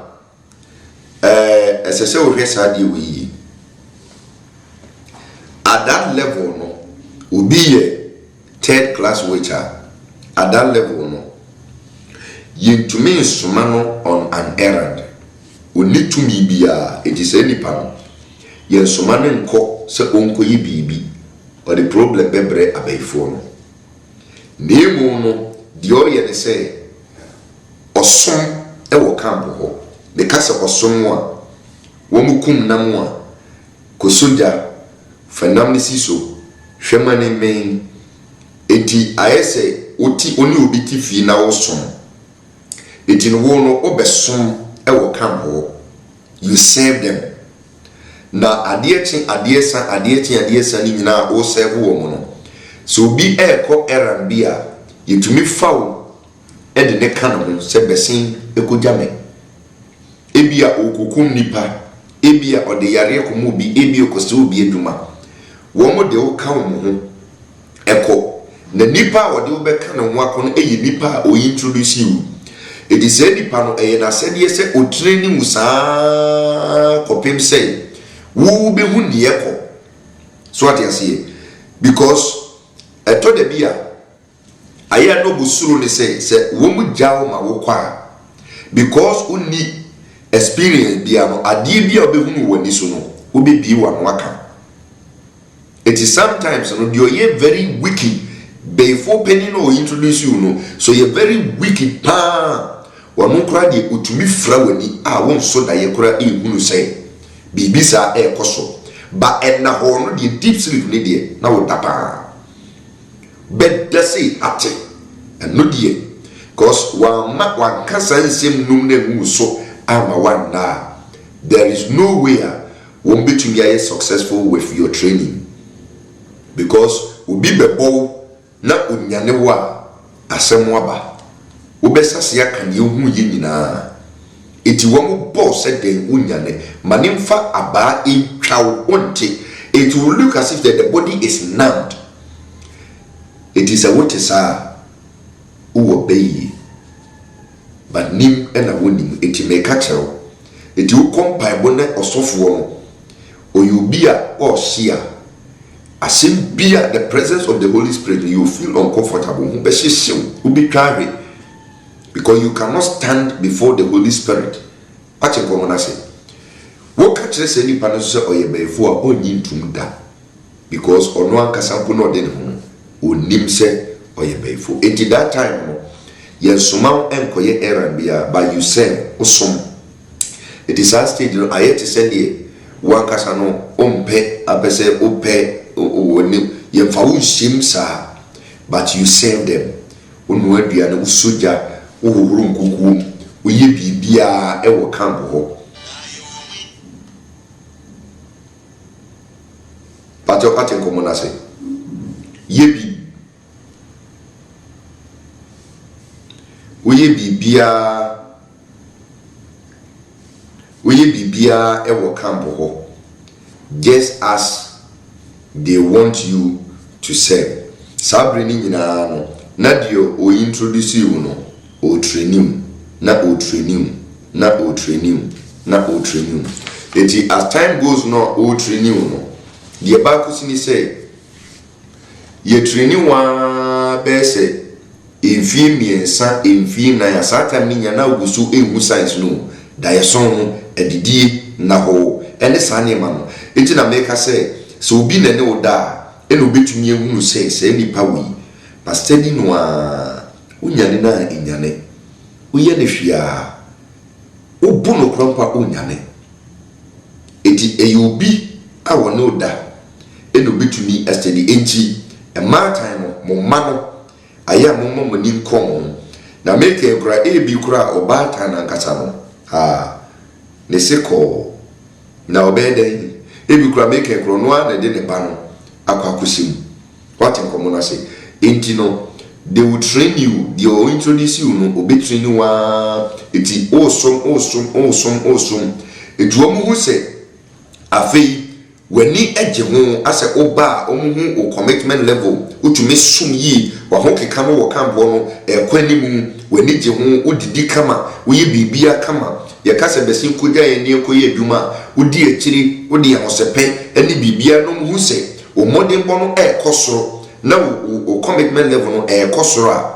esese o hwesa de wi at that level no obi ye third class witch at that level no yintumi soma no on an errand oni tumi bia it is any pan yen soma ne nko se onko yi bibi or the problem bebre abaifo no nemu no di oye ne se osom e wo camp ho de kasa osom a wo mukum nam a kosunja fanam ne siso hwema ne men eti ayese oti oni obi ti fi na osom eti no no obesom e wo camp ho you save them na adie san ni nyina o save wo mo no so bi eko eran bia yetumi fawo e de ne kan ho se besin ekojame ebia okukum nipa ebia ode yare komo bi ebia okoso obi eduma wo mo de o kan mo ho eko na nipa ode wo be kan ho akono eyi nipa o introduce you it is any pano na said yes o training musa kopim say wo be hu ne yeko so what you see because to the bia aya no busuru ne say wo mu jawo ma wo kwa because uni experience bia no ade bia obehunu wani so no obebi wa no aka it is sometimes no do you very wicked before penny no introduce you no so you very wicked pa wonu kra de utumi fra wani a won so da ye kra ehunu say bibi sa e koso ba enna ho no de deep sleep ne de na wo tapa bedda say ate no de cause wan kasa nsem num na hu so ama wan na there is no way won betumi are successful with your training because obi bebo na unyane wa asem aba Wobesa se aka ne hu ye nyina eti wo bo se den unyane manimfa aba etwa wonte. It will look as if the body is numbed. It is a what is who obey, but nim and a winning it may catch her. It will come by bonnet or soft one, or you be a or sheer. As in be at the presence of the Holy Spirit, you feel uncomfortable, but she will be tired because you cannot stand before the Holy Spirit. What you come on, I say. What catch any panel or ye before or yin to da because or no one casampo no den home or nimse or ye before. At that time, ye sumau and koye erabia by you say or some. It is a stage I had to send ye one casano umpe a pese upe or ye found shimsa, but you send them unwedian usuja room kukum will ye be bia ever camp. But your pattern common as say, ye be bia ewo campo ho, just as they want you to serve. Sabrini nyina na dio o introduce you no o training na o training na o training na o training. Eti as time goes no o training no. The Abakusini say, ye training one bese in female son in female sata minya na ugusu ewu science no dayason edidi na ho ene sane man enti na make say so obi na ne oda ene obetumi ehunu say nipa wi pastedi no a unyane na enyane uye ne hwia obu no krompa unyane enti eyobi a wona oda eno betumi estedi enti e time mo mano aya mo mo ni nkom na make ekura ebi kura obata na nkasa no ne seko na obede ebi kura make ekura no na de ne ba no akwakosim what nkomo na say enti no they will train you, they will introduce you no obe train you eti awesome etu omu hu say afei wani eje ho ase oba omuhu o commitment level utumi sum yi wa ho keka no wo kambo no kwanimu wani je ho udidi kama uyi bibia kama ye kase besin koja ye ne koye adwuma udi akiri udi ahosepe ani bibia no mu se o modern bono ekosoro na o commitment level no ekosoro a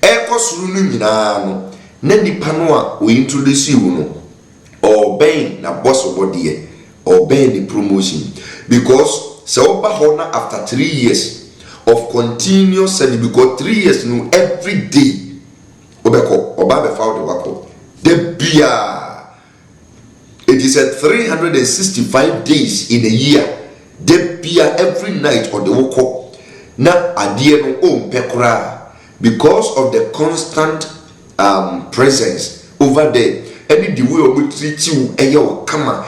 ekosoro no nyina no na nipa no a o introduce you no obey na boss obodie obey the promotion because so bahona after 3 years of continuous study because 3 years no every day obeko obabe found the wako the bia it is at 365 days in a year the bia every night or the wako na adie no ompekura because of the constant presence over there. Any the way we treat you kama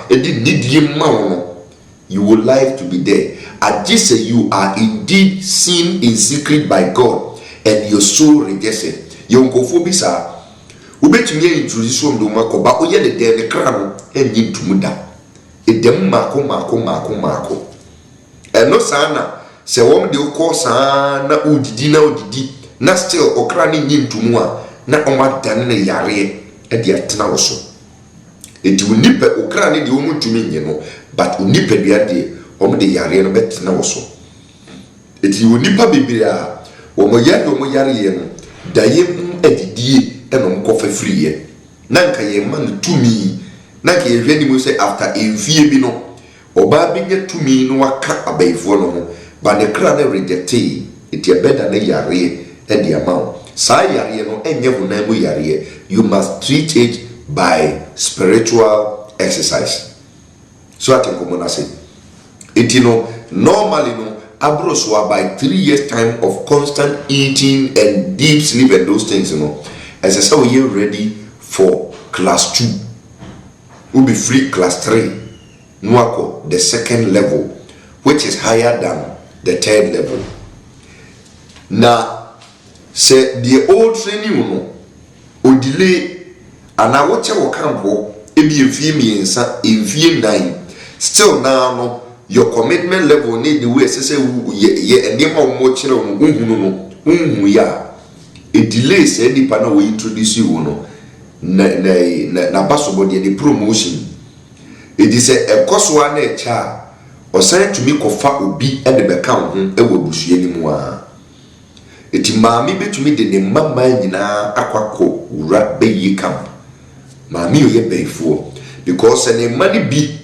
you would like to be there. At this you are indeed seen in secret by God and your soul rejected. Yonkofobisa ubetumi introduce do makoba oye de de kra and yintumuda edem mako eno sana se wom de ko sana udidi na still okra ni yintumu a na omada ne yare edi atena woso enti unipe okra ne de omutumi nye no but unipe bia de om de yare no betena woso enti unipa bibira wo mo yare ye no dayem edidie enom kofa friye na nka ye man tumi na ka ye hwani mu say after enfie bi no oba bi nye tumi no waka abaifo no ho ba ne kra na rejecte enti abeda na yare edi amount sa yare no enye hunan mu yare you must treat it by spiritual exercise so atenkomo na say enti no normally no abroswa by 3 years time of constant eating and deep sleep and those things as I say we are ready for class 2 we'll be free class 3 nuako the second level which is higher than the third level. Now say the old training o delay ana wo che wo campo ebi efie miensa enfie nine still now no your commitment level need the way say ye enema wo kire wo unhunu ya a delay say nipa na we introduce you no na basobody the promotion it is a koso na e cha o say to me kofa obi e de beka ho e wo busua ni mu a eti maami betumi de ne mama nyina akwakọ wura beyi camp maami o ye beifo because ne mani bi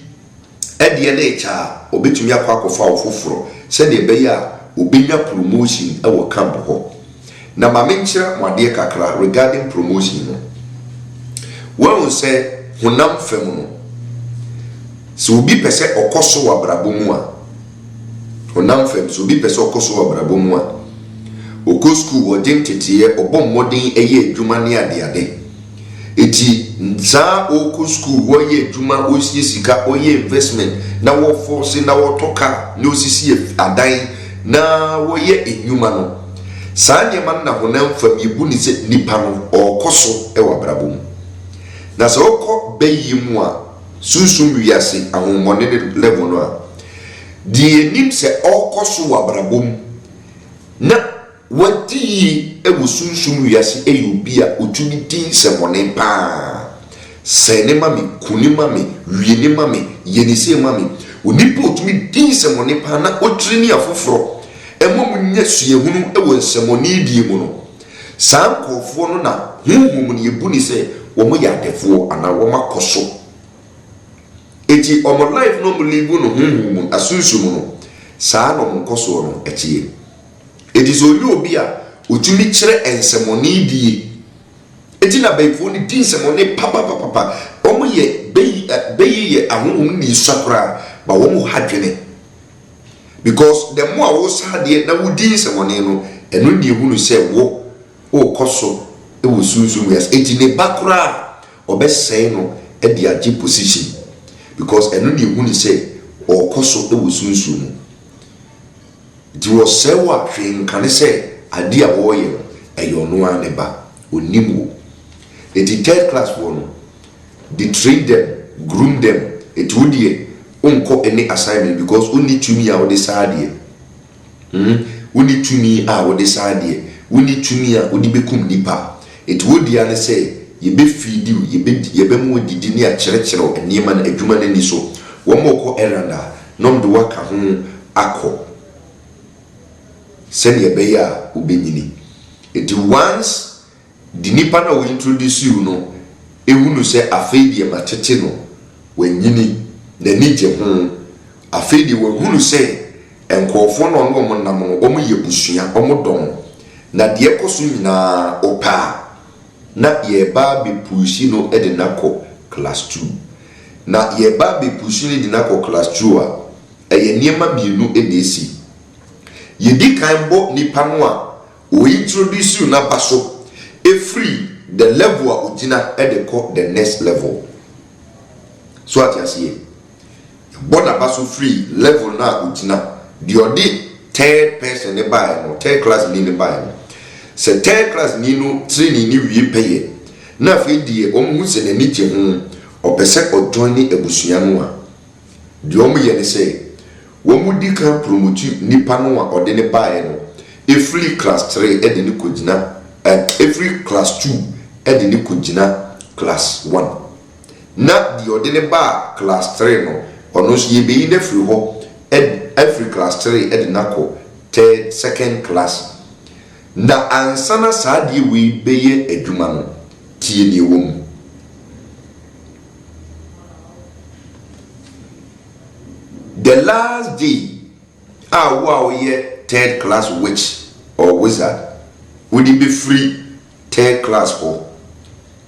e de na e cha obetumi akwakọ fa ofoforo se de be ya obenya promotion e wo camp ho na maami nkyira mwade kakra regarding promotion no won se honam fam no so obi pese okoso wa brabo mu a honam fam so obi pese okoso wa brabo mu a oko school wodin tetiye obom modin eye adwuma ne ade eti nza oko school wo ye adwuma osie sika oye investment na wo force na wo toka na osisi adan na wo ye enyuma no saa nyema na honam fam yebu ni se nipa no okoso e wa brabo mu na so oko beyi mu a sunsum wiase ahomone level no a die nim se okoso wa brabo mu na wati ewu sunsum wiase eyubia otumi din semone pa sene mami kuni mami wieni mami yenise mami onipa otumi din semone pa na otiri ni afoforo emom nya suehunu ewu semone die mu no sankofo no na hunhum ne ebu ni se wo mo yadefo ana wo makoso eti omo life no mo live no hunhum asunsum no saa no nkoso no etie it is only obi a otumi kire ensemoni die eti na beifo ni din semoni papa omo ye beyi ye ahonhom ni sakura ba wo mo hadwene because the more wo sade na wo din semoni no eno ni ehunu se wo o koso e wo sunsun yes eti ne bakura obesei no e dia agi position because eno ni ehunu se o koso e wo sunsun di wo sewa hwen kan se ade a wo ye eyo no aneba onimu eti third class one they train them groom them etudie onko any assignment because only tumi a wo de saade only tumi a wo de saade only tumi a wo de bekum nipa etudi ane se ye be feed you ye be mu didi ni a kire enema na adwuma na ni so wo moko eranda nom de waka ho akọ send ye be ya obenyini it once the nipa na we introduce you no ehunu se afedi e matete no wanyini na nije ho afedi we hunu se enkofo no no mo nam no omo ye busua omo dom na de ekoso nyina opa na ye ba be pushi no e de nako class 2 na ye ba be pushi ni de nako class 2 a eye niema bienu e de esi ye di kan bo nipa no a o introduce you na baso e free the level a ugina e de ko the next level so at yasiye bona baso free level na ugina the odi third person ne buy no third class ni ne buy no se third class ni no training ni wie peye na fe die omu se na ni je ho opese o join ebusua no a de omu ye ne se wo mu di kan promote nipa no a ode ne buy no every class 3 e de ni kogina every class 2 e de ni kogina class 1 na the ode ne ba class 3 no ono so ye be yi na free ho every class 3 e de nako third second class na ansana saadi we beye adwuma no tie ni wom the last day wow ye third class witch or wizard would it be free third class for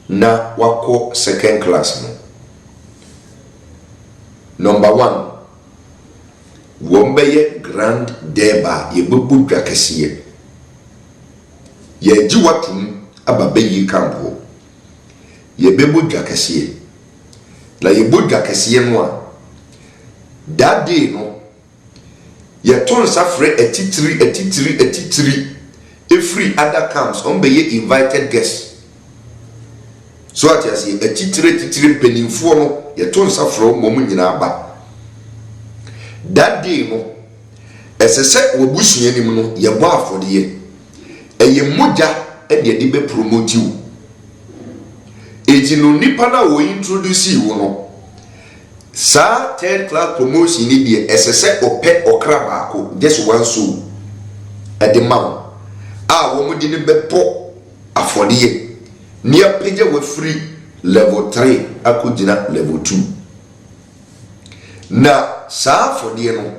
na wako second class no number 1 wombeye grand deba ye bubu dwakasiye ye ji watum ababe yi kampo ye bebu dwakasiye la ye bu dwakasiye no a that day no ye ton safre etitiri every other camps on be invited guests so ati ase titire penimfo no ye to nsafro mom nyina aba that day no esese wobusua nim no ye bo afode ye eye moja e de be promote you ejino nipa na wo introduce you no sa third class promotion ni de esese ope okra baako just one soul e de ma a wo mudi ne bepo afode ye ni apege we free level 3 akugina level 2 na sa afode no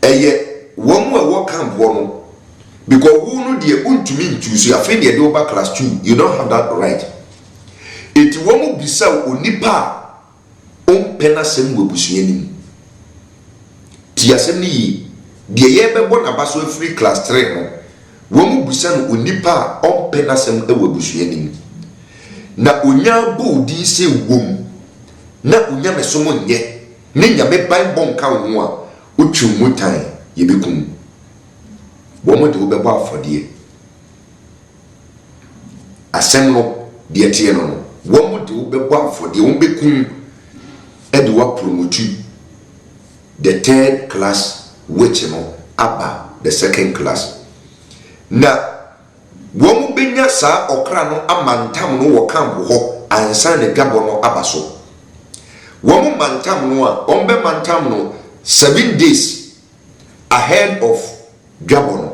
eye wo mu a wo camp wo no because who no de untumi ntusu afi de over class 2 you don't have that right it wo mu bisa onipa pena sem wo busuanim ti asem ni de ye bebo na baso free class 3 no wo mu bisa no onipa pena sem wo busuanim na onya bo di se wom na onya mesomo nye ne nyame ban bon ka wo a otwu mutan ye bekum wo mo de wo bebo afodie asem no de tie no wo mo de wo bebo afodie wo bekum Edwa promote the third class which no aba the second class na wo benya sa okra no amantam no wo camp ho ansa ne gabo no abaso wo mantam no a ombe mantam no 7 days ahead of gabo no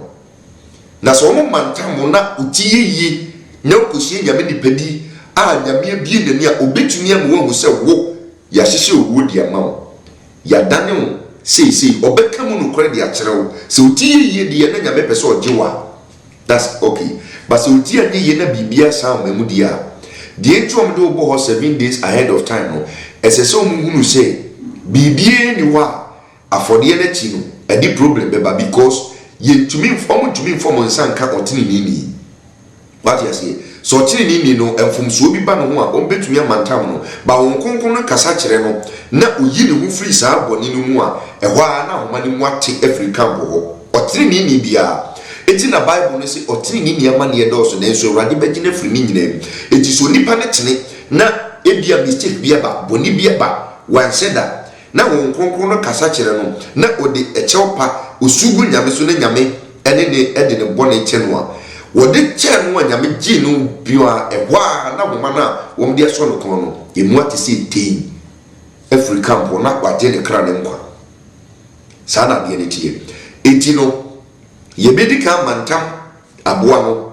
na so wo mantam na utiye yi na kosie nyame dipedi a nyame bie nani a obetumi am wo se wo ya hihye owo di amawo ya dane wo sei obeka mu no kore di akyerewo se otie yie di na nyame pese ojewa that's okay but se otie anye ye na bibia sa mamu di a di entwom de obo 7 days ahead of time no esese omuhunu se bibie ni wa afode na chi no edi problem beba because ye ntumi inform nsanka otini ni what you say so chiri ni no emfumso bi ba no ho a ombetumi amantam no ba won konkon no kasa kire no na oyi ne hu free saa boni no mu a ehwa na homa ne mu ate Africa bo otiri ni bia eti na bible no se otiri ni ama ne edoso na enso awrade bagina free ni nyina eti so nipa ne tene na ebia mistake bia ba boni bia ba wanseda na won konkon no kasa kire no na odi echewpa osugu nyame so na nyame ene ne ede ne boni chenu a wode chen wo nyame gi no biwa ehwa na homa na wom de so no kon no emu ate se ten Africa mpo na kwate ne kra ne nkwa sana de ne tie eti no ye bedika mantam aboa no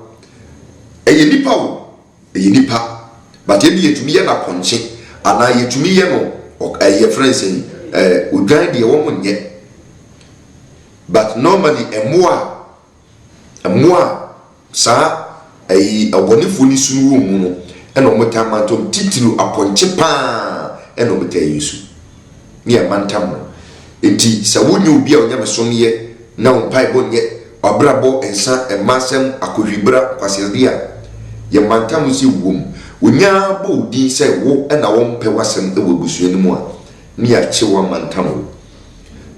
eye nipa wo eye nipa but e bi etumi ye na konche ana yetumi ye no eye friends odwan de wo monye but normally emoa sa abonifo ni sunu wo mu no ena omotamatom titiru aponche pa ena omotayusu ni amantam no enti sa wonye obi a onya mesomye na ompai bonye obrabo ensa emasem akohwibra kwasezia ye mantam si wom onya bo di se wo ena wo mpe wasem ewo busuani mu a ni achewa mantam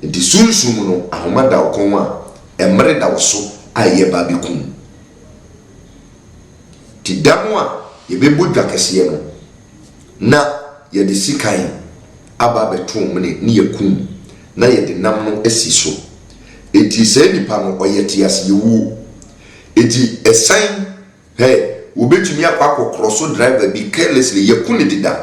enti sunsun no ahomada okonwa emre da wo so aye babikum ti damwa ye bebu dwakese no na ye de sikan aba betom ne ye kum na ye de nam no asi so eti se nipa no oyete ase ye wu eti esan obetumi akwa cross driver bi carelessly ye kune dida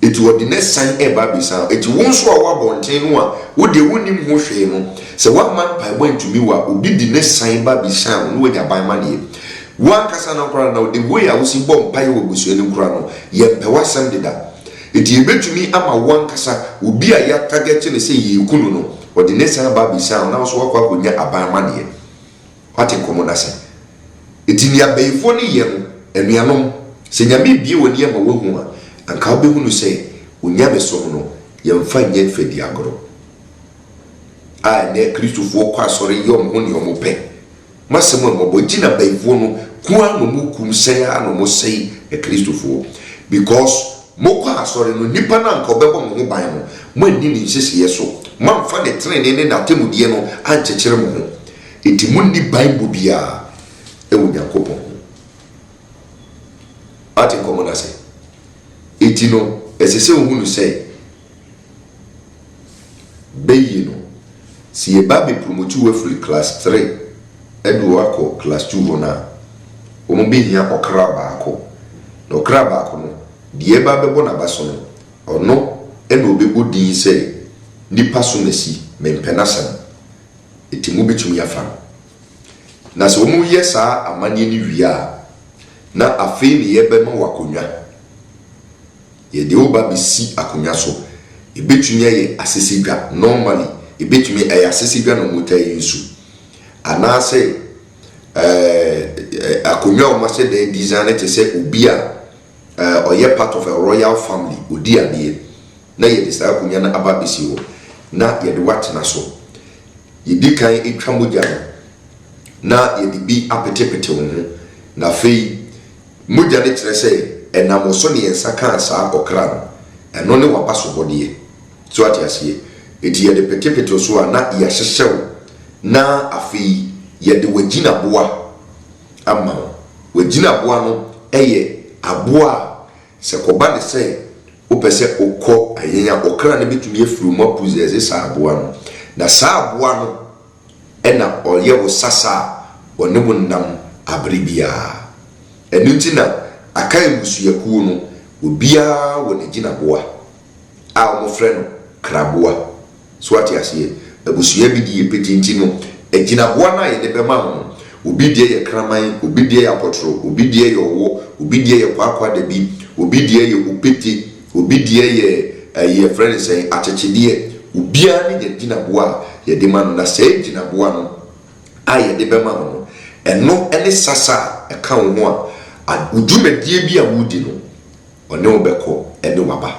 eti wodi ne san eba bi san eti wonso a wabonten no a wode wonim ho hwe no se wa man pai bo ntumi wa obi di ne san ba bi san no wanya ban mane wan kasa na kora na the way a wosi bom pai wo busuani kora no ye pewasam dida eti ebetumi ama wan kasa obi a ya target ne se ye kunu no wodi ne san ba bi san na so wakwa konya aban mane wate komo na se eti ni abaifo ne ye no enuanom se nyame bie woni ama wo hu a anka obehunu se onya besom no ye mfa nye fedi agoro a ne kristofo kwa sori yom ho ne omope masemo mo gina baifo no kwa no mukum se ya no mo sei e kristofo because mokwa sori no nipa na anka obebo mo ho ban no mo ani ni nsese so mamfa ne trene ne na temudie no anchekere mo ho enti munni bible bia e wo yakopon ati komo na se etino esese ohunu say beyi no si e ba be promote we free class 3 edo akọ class 2 hona o mo be hia okra baako no okra baako no de ba bebo na baso no ono ena obego din say nipa so nasi mempenasam etimu betumi yafa na so mu yesa amanye ni wia na afei ne yebema wakonwa ye de oba besi akonwa so ebetumi ye asesedwa normally ebetumi ye asesedwa no motai nsu anase akonwa o ma se de design te se obi a oye part of a royal family odi ade na ye de sa akonwa na aba besi ho na ye de watena so ye di kan etwa mogya na ye de bi apetepete wo na fei mogya ne kire se enamo so ne yensa kan sa okra no eno ne waba so bode so ati ase eti ye de petepete so na ya hyehyew na afei ye de wagina boa ama wagina boa no eye aboa se koba ne se opese okọ ayenya okra ne betumi afuru mapuze eze sa aboa no na sa aboa no ena oye wo sasa one wo nam abribia enunti na akai musuyaku no obia wo ne gina boa a mo frɛ no kraboa so ati ase abusuya bi di petinti no egina boa na ye de bema ho obi die ye kraman obi die ya potro obi die ye owo obi die ye kwakwa da bi obi die ye opeti obi die ye ye friend say achechedie obia ne ye gina boa ye de ma no na say gina boa no a ye de bema ho eno ene sasa e ka wo ho a udumedie bi a wudi no one obekọ ene waba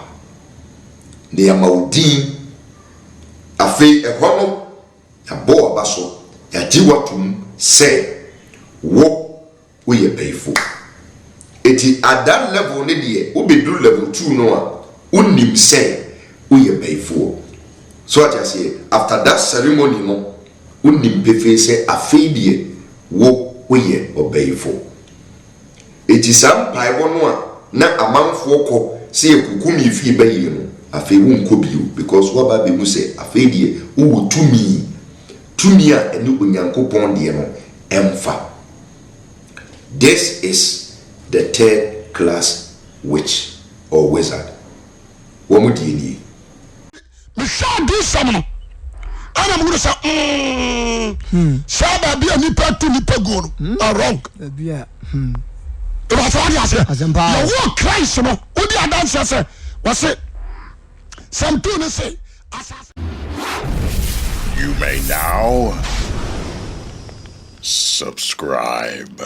ne ya maudin afei ehono ya bo aba so ya jiwatum se wo ye payful eti at that level ne de obedu level 2 no a unim se wo ye payful so at say after that ceremony no unim pefe se afei de wo ye obeyful eti sam paiwo no a na amanfo kọ se ekukumi fi bayi no afei wo nkobio because wo ba be mu se afei de wo tumi a eni onyankopon de no emfa. This is the third class witch or wizard. What would you need? Me shall do some. And I'm going to say, shall I be a nipa to nipa go? Wrong. Yeah. It was what you said. The word Christ, no. What the other say? Was it? Some two say. You may now subscribe.